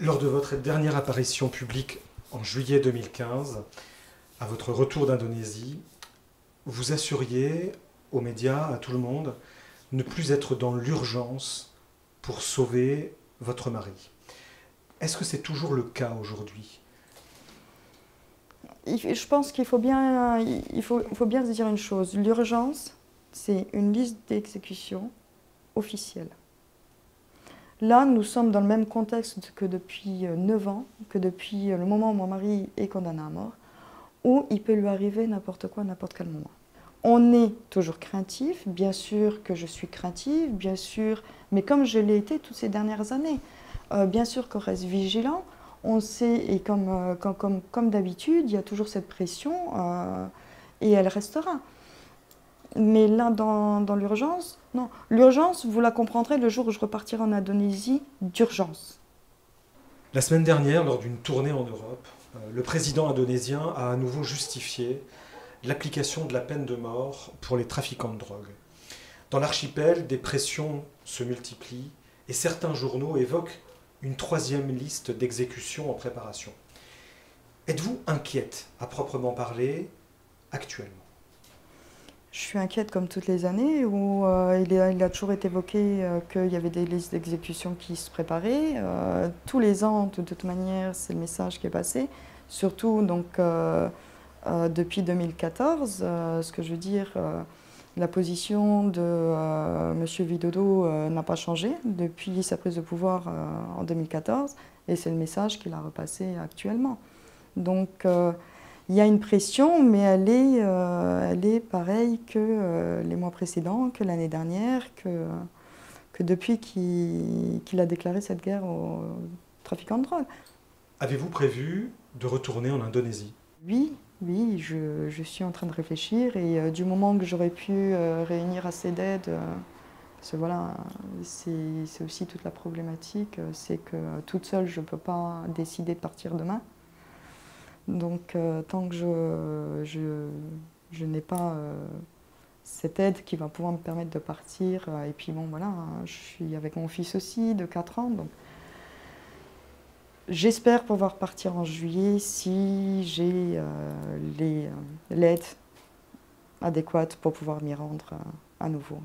Lors de votre dernière apparition publique en juillet 2015, à votre retour d'Indonésie, vous assuriez aux médias, à tout le monde, ne plus être dans l'urgence pour sauver votre mari. Est-ce que c'est toujours le cas aujourd'hui? Je pense qu'il faut bien, faut bien se dire une chose. L'urgence, c'est une liste d'exécution officielle. Là, nous sommes dans le même contexte que depuis 9 ans, que depuis le moment où mon mari est condamné à mort, où il peut lui arriver n'importe quoi, à n'importe quel moment. On est toujours craintif, bien sûr que je suis craintive, bien sûr, mais comme je l'ai été toutes ces dernières années. Bien sûr qu'on reste vigilant, on sait, et comme d'habitude, il y a toujours cette pression, et elle restera. Mais là, dans l'urgence, non. L'urgence, vous la comprendrez le jour où je repartirai en Indonésie d'urgence. La semaine dernière, lors d'une tournée en Europe, le président indonésien a à nouveau justifié l'application de la peine de mort pour les trafiquants de drogue. Dans l'archipel, des pressions se multiplient et certains journaux évoquent une troisième liste d'exécutions en préparation. Êtes-vous inquiète, à proprement parler, actuellement? Je suis inquiète comme toutes les années où il a toujours été évoqué qu'il y avait des listes d'exécution qui se préparaient. Tous les ans, de toute manière, c'est le message qui est passé. Surtout donc, depuis 2014, ce que je veux dire, la position de M. Widodo n'a pas changé depuis sa prise de pouvoir en 2014 et c'est le message qu'il a repassé actuellement. Donc, il y a une pression, mais elle est pareille que les mois précédents, que l'année dernière, que depuis qu'il a déclaré cette guerre aux trafiquants de drogue. Avez-vous prévu de retourner en Indonésie? Oui, oui, je suis en train de réfléchir et du moment que j'aurais pu réunir assez d'aide, parce que voilà, c'est aussi toute la problématique, c'est que toute seule je ne peux pas décider de partir demain. Donc tant que je n'ai pas cette aide qui va pouvoir me permettre de partir, et puis bon voilà, je suis avec mon fils aussi de 4 ans, donc j'espère pouvoir partir en juillet si j'ai l'aide adéquate pour pouvoir m'y rendre à nouveau.